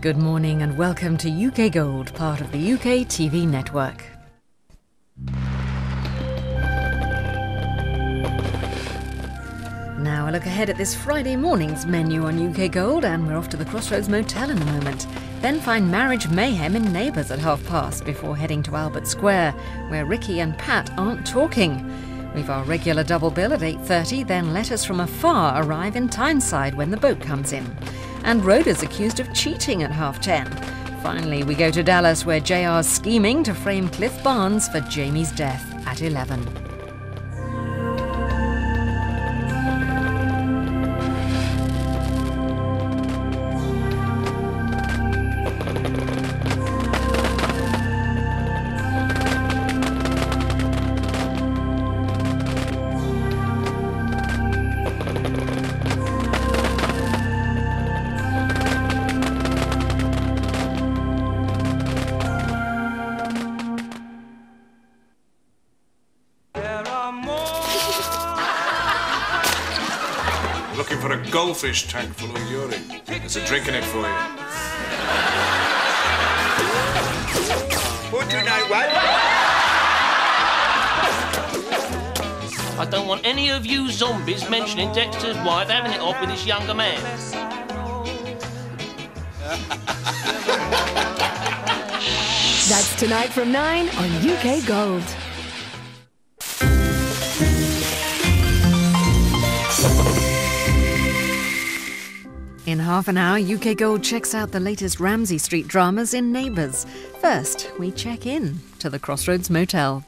Good morning and welcome to UK Gold, part of the UK TV network. Now a look ahead at this Friday morning's menu on UK Gold, and we're off to the Crossroads Motel in a moment. Then find marriage mayhem in Neighbours at past, before heading to Albert Square, where Ricky and Pat aren't talking. We've our regular double bill at 8:30, then Letters from Afar arrive in Tyneside when the boat comes in. And Rhoda's accused of cheating at 10:30. Finally, we go to Dallas, where JR's scheming to frame Cliff Barnes for Jamie's death at 11. Looking for a goldfish tank full of urine. There's a drink in it for you. What do you know, what? I don't want any of you zombies mentioning Dexter's wife having it off with this younger man. That's tonight from 9 on UK Gold. In half an hour, UK Gold checks out the latest Ramsay Street dramas in Neighbours. First, we check in to the Crossroads Motel.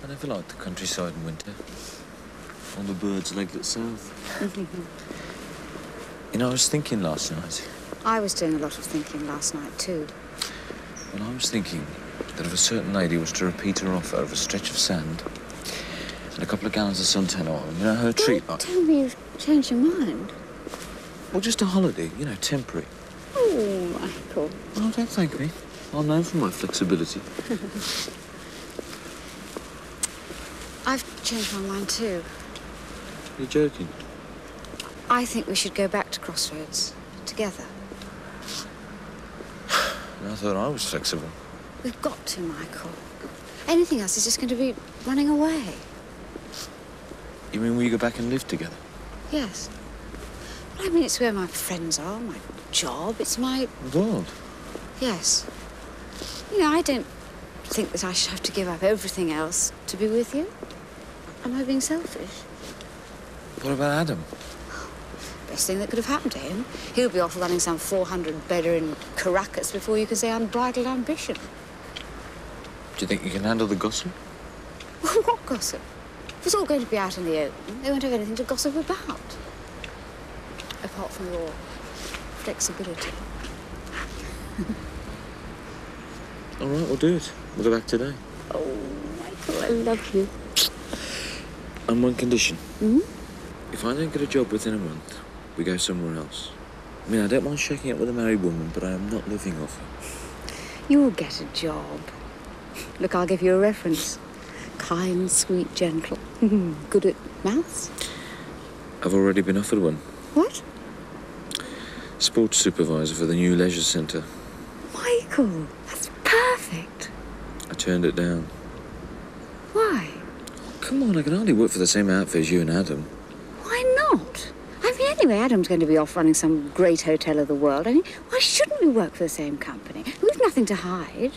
I never liked the countryside in winter. All the birds legged south. You know, I was thinking last night. I was doing a lot of thinking last night too. Well, I was thinking that if a certain lady was to repeat her offer of a stretch of sand and a couple of gallons of suntan oil, you know, her treat... Don't tell me you've changed your mind. Well, just a holiday, you know, temporary. Oh, Michael. Oh, don't thank me. I'm known for my flexibility. I've changed my mind too. You're joking? I think we should go back to Crossroads together. I thought I was flexible. We've got to, Michael. Anything else is just going to be running away. You mean we go back and live together? Yes. But I mean, it's where my friends are, my job, it's my... God. Yes. You know, I don't think that I should have to give up everything else to be with you. Am I being selfish? What about Adam? Best thing that could have happened to him. He'll be off running some 400-bedder in Caracas before you can say unbridled ambition. Do you think you can handle the gossip? What gossip? If it's all going to be out in the open, they won't have anything to gossip about. Apart from your flexibility. All right, we'll do it. We'll go back today. Oh, Michael, I love you. On one condition. Hmm? If I don't get a job within a month, we go somewhere else. I mean, I don't mind shaking up with a married woman, but I am not living off her. You'll get a job. Look, I'll give you a reference. Kind, sweet, gentle. Good at maths? I've already been offered one. What? Sports supervisor for the new leisure centre. Michael, that's perfect. I turned it down. Why? Come on, I can hardly work for the same outfit as you and Adam. Why not? I mean, anyway, Adam's going to be off running some great hotel of the world. I mean, why shouldn't we work for the same company? We've nothing to hide.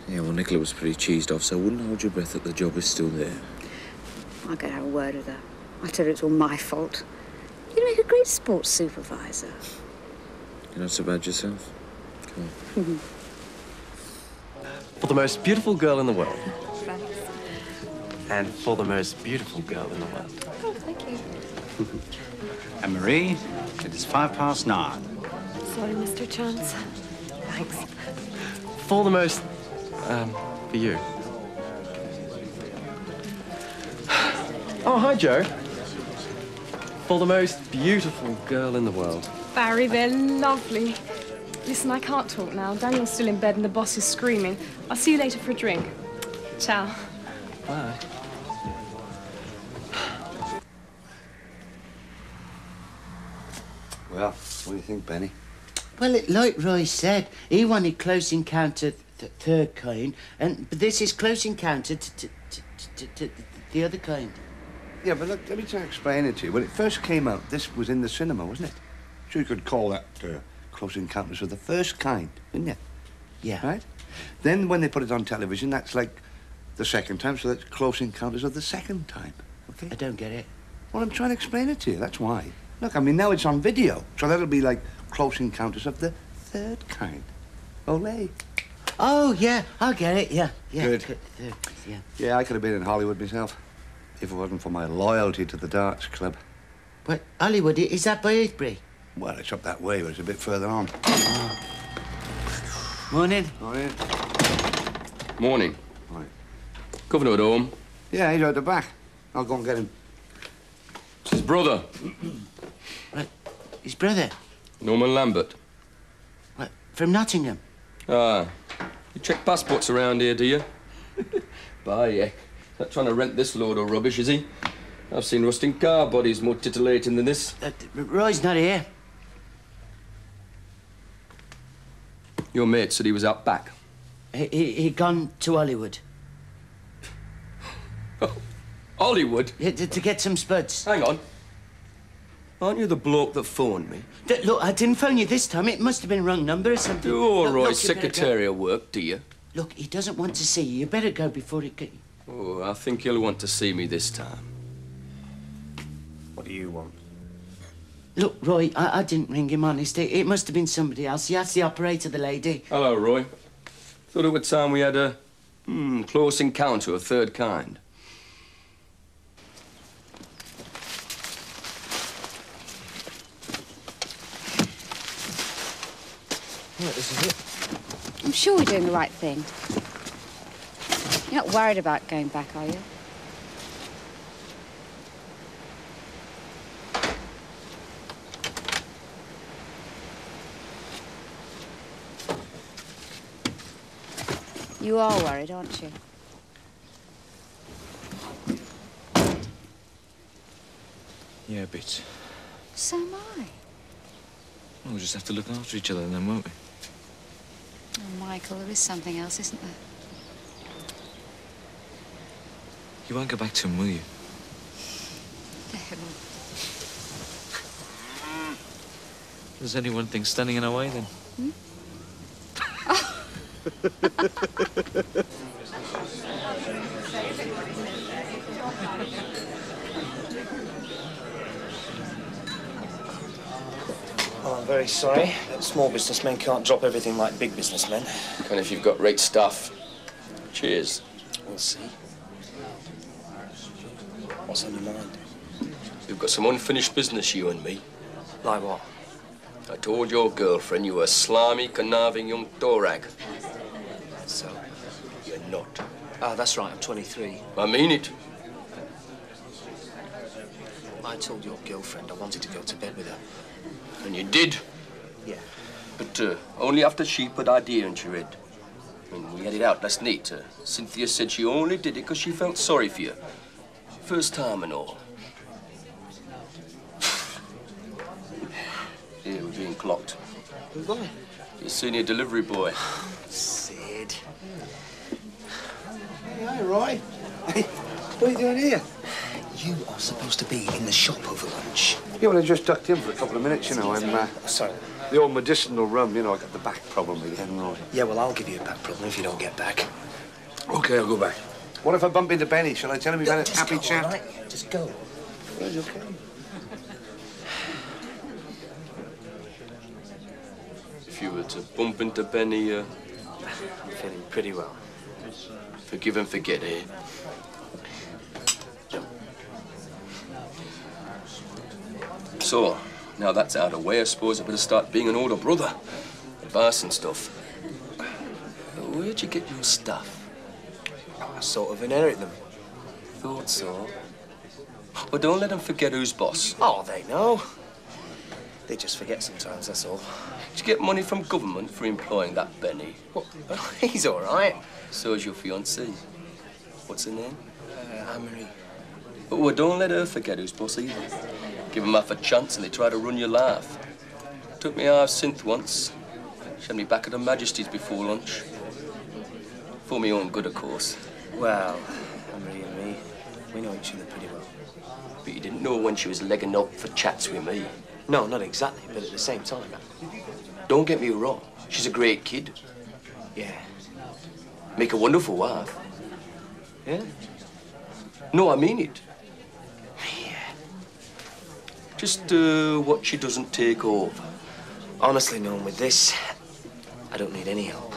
Yeah, well, Nicola was pretty cheesed off, so I wouldn't hold your breath that the job is still there. I'll go have a word with her. I'll tell her it's all my fault. You'd make a great sports supervisor. You're not so bad yourself. Come on. For the most beautiful girl in the world. Thanks. And for the most beautiful girl in the world. Oh, thank you. And Marie, it is 9:05. Sorry, Mr. Chance. Thanks. For the most... for you. Oh, hi, Joe. For the most beautiful girl in the world. Barry, they're lovely. Listen, I can't talk now. Daniel's still in bed and the boss is screaming. I'll see you later for a drink. Ciao. Bye. Well, what do you think, Benny? Well, like Roy said, he wanted Close Encounter third kind, but this is Close Encounter the other kind. Yeah, but look, let me try to explain it to you. When it first came out, this was in the cinema, wasn't it? So you could call that Close Encounters of the first kind, didn't you? Yeah. Right? Then when they put it on television, that's like the second time, so that's Close Encounters of the second time, okay? I don't get it. Well, I'm trying to explain it to you, that's why. Look, I mean, now it's on video, so that'll be like Close Encounters of the third kind. Olé. Oh, yeah, I get it, yeah. Good. Yeah. Yeah, I could have been in Hollywood myself, if it wasn't for my loyalty to the darts club. What, Hollywood, is that by Ep3? Well, it's up that way, but it's a bit further on. Morning. Morning. Morning. Right. Governor at home. Yeah, he's out the back. I'll go and get him. It's his brother. What? His brother? Norman Lambert. What, from Nottingham? Ah. You check passports around here, do you? By heck. Not trying to rent this load of rubbish, is he? I've seen rusting car bodies more titillating than this. Roy's not here. Your mate said he was out back. He'd gone to Hollywood. Hollywood? Yeah, to get some spuds. Hang on. Aren't you the bloke that phoned me? Look, I didn't phone you this time. It must have been a wrong number or something. Do all Look, Roy's you better go. secretarial work, do you? Look, he doesn't want to see you. You better go before he... Oh, I think he'll want to see me this time. What do you want? Look, Roy, I didn't ring him, honest. It must have been somebody else. That's the operator, the lady. Hello, Roy. Thought it was time we had a close encounter of third kind. Right, this is it. I'm sure we're doing the right thing. You're not worried about going back, are you? You are worried, aren't you? Yeah, a bit. So am I. We'll just have to look after each other then, won't we? Oh, Michael, there is something else, isn't there? You won't go back to him, will you? No. There's only one thing standing in our way, then. Oh, I'm very sorry. Small businessmen can't drop everything like big businessmen. And if you've got great stuff, cheers. We'll see. What's on your mind? We've got some unfinished business, you and me. Like what? I told your girlfriend you were a slimy, conniving young dorag. So? You're not. Ah, that's right, I'm 23. I mean it. I told your girlfriend I wanted to go to bed with her. And you did. Yeah. But only after she put idea into your head. When we had it out last night, Cynthia said she only did it because she felt sorry for you. First time and all. Here, we're being clocked. Goodbye. Your senior delivery boy. Sid. Hey, hi, Roy. Hey, what are you doing here? You are supposed to be in the shop over lunch. Yeah, well, I just ducked in for a couple of minutes, you know. I'm, Sorry. the old medicinal rum, you know, I got the back problem again, Roy. Yeah, well, I'll give you a back problem if you don't get back. OK, I'll go back. What if I bump into Benny? Shall I tell him we've had a happy chat? All right? Just go. Right, OK. If you were to bump into Benny, I'm feeling pretty well. Forgive and forget, eh? So, now that's out of the way, I suppose I better start being an older brother. Advice and stuff. Where'd you get your stuff? I sort of inherit them. Thought so. But don't let them forget who's boss. Oh, they know. They just forget sometimes, that's all. Did you get money from government for employing that Benny? What? He's all right. So's your fiancée. What's her name? Anne-Marie. Well, don't let her forget who's boss either. Give them half a chance and they try to run your life. Took me half synth once. She had me back at Her Majesty's before lunch. For me own good, of course. Well, Anne-Marie and me, we know each other pretty well. But you didn't know when she was legging up for chats with me. No, not exactly, but at the same time. Don't get me wrong. She's a great kid. Yeah. Make a wonderful wife. Yeah? No, I mean it. Just what she doesn't take over. Honestly, known with this, I don't need any help.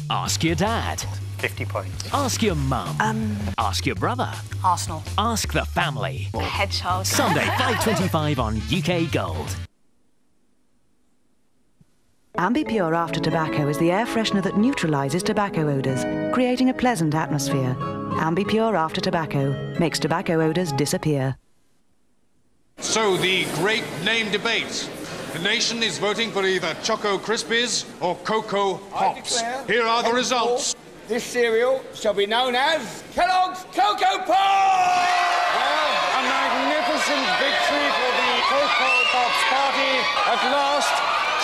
Ask your dad. 50 points. Ask your mum. Ask your brother. Arsenal. Ask the family. A hedgehog. Sunday, 5:25 on UK Gold. Ambipure After Tobacco is the air freshener that neutralises tobacco odours, creating a pleasant atmosphere. Ambipure After Tobacco makes tobacco odours disappear. So, the great name debate. The nation is voting for either Choco Krispies or Cocoa Pops. Here are the results. This cereal shall be known as Kellogg's Cocoa Pops! Well, a magnificent victory for the Cocoa Pops party. At last,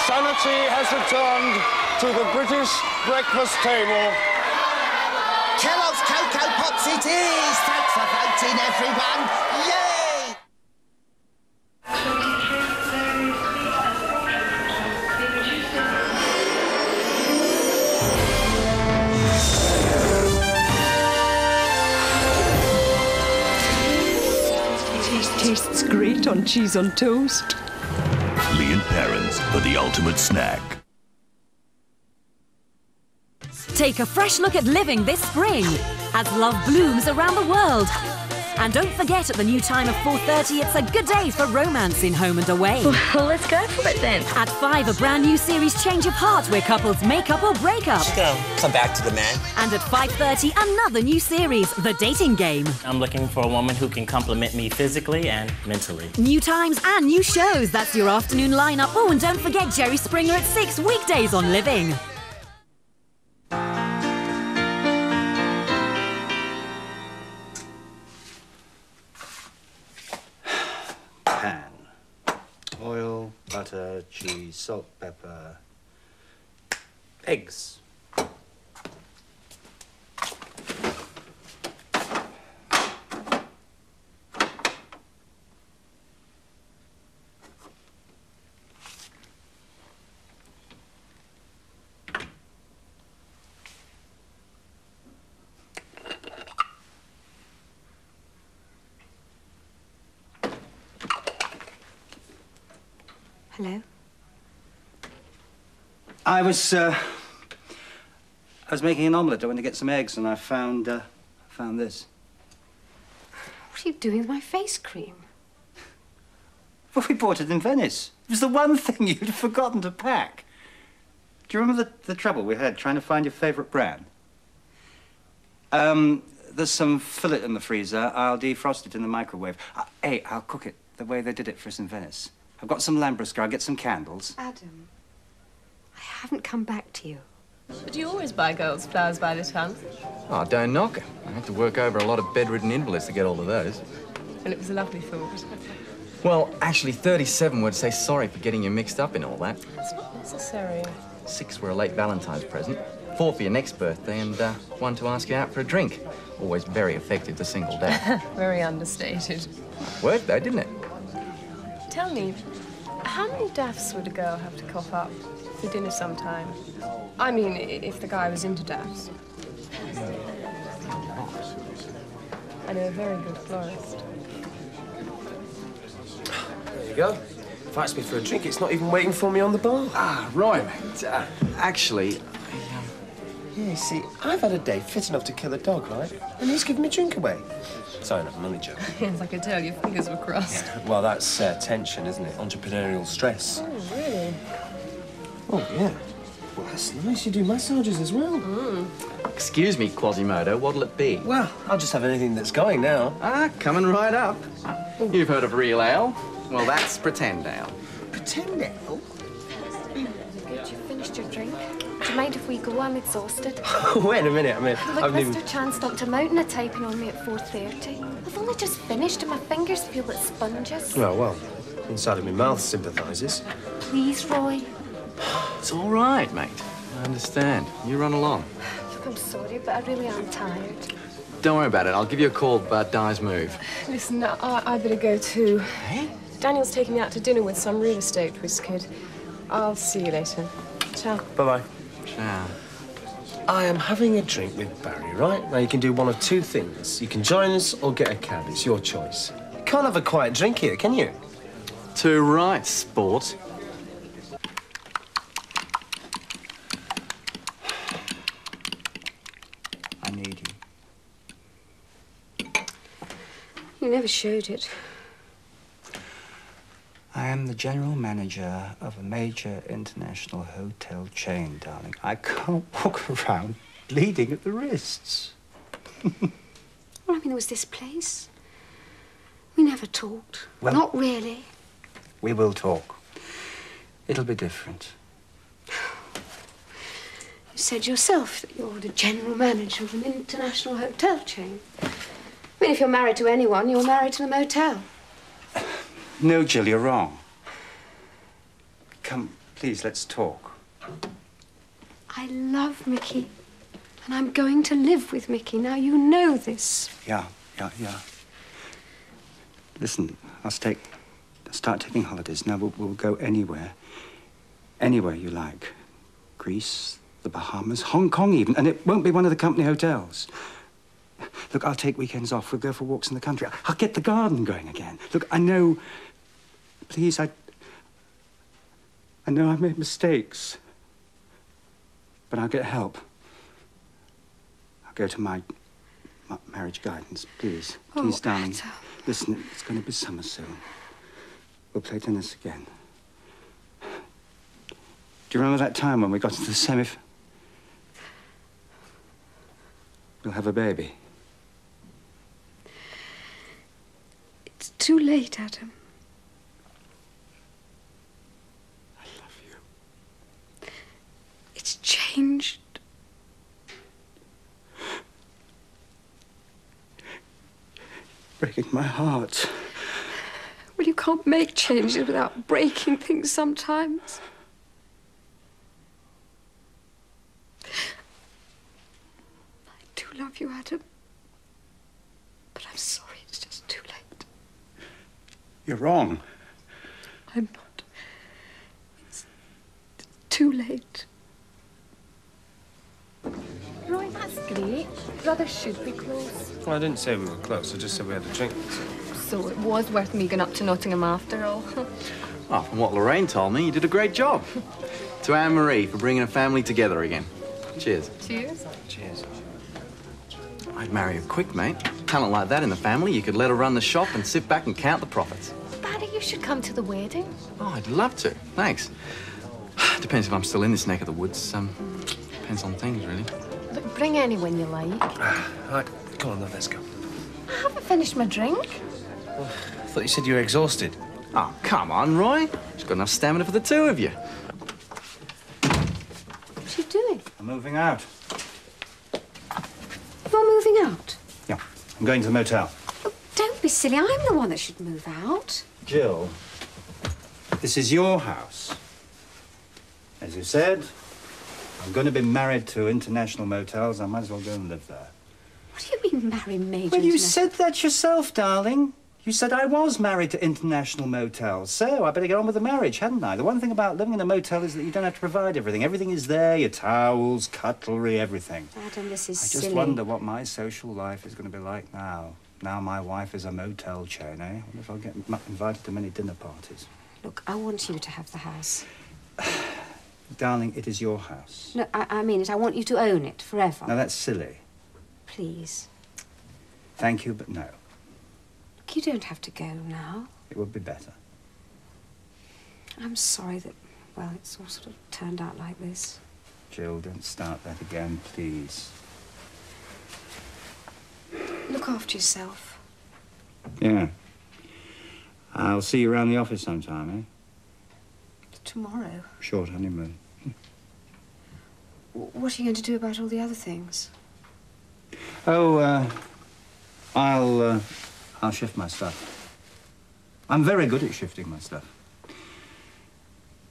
sanity has returned to the British breakfast table. Kellogg's Cocoa Pops it is! Thanks for voting, everyone! Yay! Tastes great on cheese on toast. Lee and Parents for the ultimate snack. Take a fresh look at living this spring as love blooms around the world. And don't forget, at the new time of 4:30, it's a good day for romance in Home and Away. Well, let's go for it then. At 5, a brand new series, Change of Heart, where couples make up or break up. Just gonna come back to the man. And at 5:30, another new series, The Dating Game. I'm looking for a woman who can compliment me physically and mentally. New times and new shows. That's your afternoon lineup. Oh, and don't forget Jerry Springer at 6, weekdays on Living. Pan. Oil, butter, cheese, salt, pepper, eggs. Hello? I was making an omelette. I went to get some eggs and I found this. What are you doing with my face cream? Well, we bought it in Venice. It was the one thing you'd forgotten to pack. Do you remember the trouble we had trying to find your favourite brand? There's some fillet in the freezer. I'll defrost it in the microwave. Hey, I'll cook it the way they did it for us in Venice. I've got some lambrusca. I'll get some candles. Adam, I haven't come back to you. Do you always buy girls' flowers by the ton? Oh, don't knock it. I have to work over a lot of bedridden invalids to get all of those. And it was a lovely thought. Well, actually, 37 would say sorry for getting you mixed up in all that. It's not necessary. 6 were a late Valentine's present, 4 for your next birthday, and 1 to ask you out for a drink. Always very effective to single dad. Very understated. Worked, though, didn't it? Tell me, how many daffs would a girl have to cough up for dinner sometime? I mean, if the guy was into daffs. I know a very good florist. There you go. invites me for a drink, it's not even waiting for me on the bar. Ah, right, mate. Actually, Yeah, you see, I've had a day fit enough to kill a dog, right? And he's giving me a drink away. Sorry, no, I'm only joking. Yes, I could tell your fingers were crossed. Well, that's tension, isn't it? Entrepreneurial stress. Oh, really? Oh, yeah. Well, that's nice. You do massages as well. Excuse me, Quasimodo, what'll it be? Well, I'll just have anything that's going now. Ah, coming right up. You've heard of real ale? Well, that's pretend ale. Pretend ale? Good, you finished your drink. Do you mind if we go? I'm exhausted. Wait a minute, I mean, Look, Mr. Chan's dumped a mountain of typing on me at 4:30. I've only just finished and my fingers feel like sponges. Well, inside of my mouth sympathises. Please, Roy. It's all right, mate. I understand. You run along. Look, I'm sorry, but I really am tired. Don't worry about it. I'll give you a call about Di's move. Listen, I better go too. Hey? Daniel's taking me out to dinner with some real estate whiz kid. I'll see you later. Ciao. Bye-bye. Ciao. I am having a drink with Barry, right? Now, you can do one of two things. You can join us or get a cab. It's your choice. You can't have a quiet drink here, can you? Too right, sport. I need you. You never showed it. I am the general manager of a major international hotel chain, darling. I can't walk around bleeding at the wrists. Well, I mean, there was this place. We never talked. Well- Not really. We will talk. It'll be different. You said yourself that you're the general manager of an international hotel chain. I mean, if you're married to anyone, you're married to the motel. No, Jill, you're wrong. Come, please, let's talk. I love Mickey. And I'm going to live with Mickey. Now, you know this. Yeah. Listen, I'll start taking holidays. Now, we'll go anywhere. Anywhere you like. Greece, the Bahamas, Hong Kong even. And it won't be one of the company hotels. Look, I'll take weekends off. We'll go for walks in the country. I'll get the garden going again. Look, I know... Please, I know I've made mistakes. But I'll get help. I'll go to my marriage guidance, please. Please, darling. Etta. Listen, it's going to be summer soon. We'll play tennis again. Do you remember that time when we got to the semi... We'll have a baby. It's too late, Adam. I love you. It's changed. Breaking my heart. Well, you can't make changes without breaking things sometimes. I do love you, Adam. But I'm sorry, it's just too late. You're wrong. I'm not. It's too late. Roy, that's great. Brothers should be close. Well, I didn't say we were close. I just said we had a drink. So it was worth me going up to Nottingham after all. Oh, from what Lorraine told me, you did a great job. To Anne-Marie for bringing a family together again. Cheers. Cheers. Cheers. I'd marry her quick, mate. Talent like that in the family, you could let her run the shop and sit back and count the profits. Barry, you should come to the wedding. Oh, I'd love to. Thanks. Depends if I'm still in this neck of the woods. Depends on things, really. Look, bring anyone you like. Right, come on, then, let's go. I haven't finished my drink. I thought you said you were exhausted. Oh, come on, Roy. Just got enough stamina for the two of you. What are you doing? I'm moving out. You're moving out? Yeah, I'm going to the motel. Oh, don't be silly. I'm the one that should move out. Jill, this is your house. As you said, I'm going to be married to international motels. I might as well go and live there. What do you mean, marry major? Well, you said that yourself, darling. You said I was married to international motels, so I better get on with the marriage, hadn't I? The one thing about living in a motel is that you don't have to provide everything. Everything is there, your towels, cutlery, everything. Adam, this is I silly. just wonder what my social life is going to be like now. Now my wife is a motel chain, eh? I wonder if I'll get invited to many dinner parties. Look, I want you to have the house. Darling, it is your house. No, I mean it. I want you to own it forever. Now, that's silly. Please. Thank you, but no. Look, you don't have to go now. It would be better. I'm sorry that, well, it's all sort of turned out like this. Jill, don't start that again, please. Look after yourself. Yeah. I'll see you around the office sometime, eh? Tomorrow. Short honeymoon. What are you going to do about all the other things? Oh, I'll shift my stuff. I'm very good at shifting my stuff.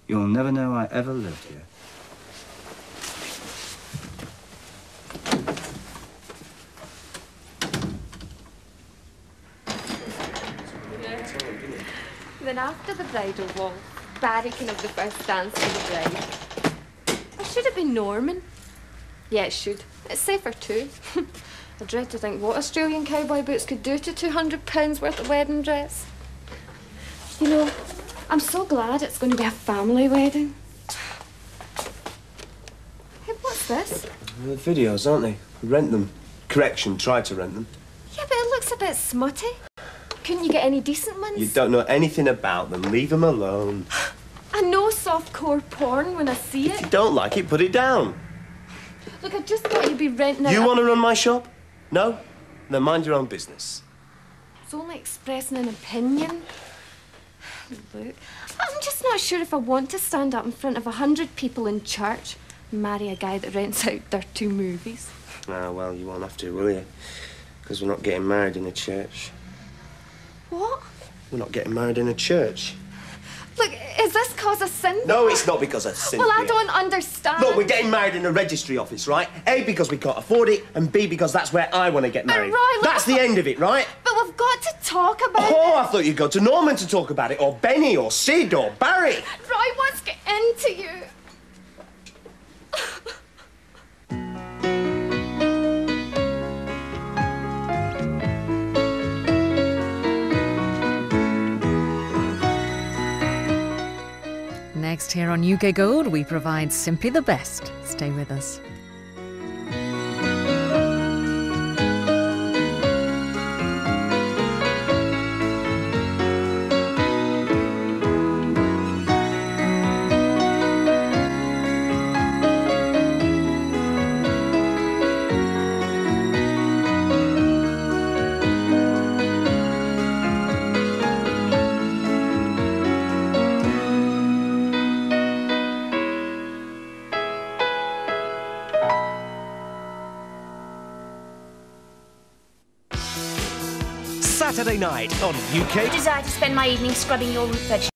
You'll never know I ever lived here. Then after the bridal walk, Barry can have the first dance for the bride. Or should it be Norman? Yeah, it should. It's safer too. I dread to think what Australian cowboy boots could do to £200 worth of wedding dress. You know, I'm so glad it's going to be a family wedding. Hey, what's this? The videos, aren't they? Rent them. Correction, try to rent them. Yeah, but it looks a bit smutty. Couldn't you get any decent ones? You don't know anything about them. Leave them alone. I know softcore porn when I see it. If you don't like it, put it down. Look, I just thought you'd be renting it. You want to run my shop? No? Then mind your own business. It's only expressing an opinion. Look, I'm just not sure if I want to stand up in front of 100 people in church and marry a guy that rents out dirty movies. Ah, well, you won't have to, will you? Because we're not getting married in a church. What? We're not getting married in a church. Look, is this cause of sin? No, it's not because of sin. Well, I don't understand. Look, we're getting married in a registry office, right? A, because we can't afford it, and B, because that's where I want to get married. Right, look, that's the end of it, right? But we've got to talk about it. Oh, I thought you'd go to Norman to talk about it, or Benny, or Sid, or Barry. Roy wants to get into you. Next here on UK Gold, we provide simply the best. Stay with us. Saturday night on UK. I desire to spend my evening scrubbing your roof edge.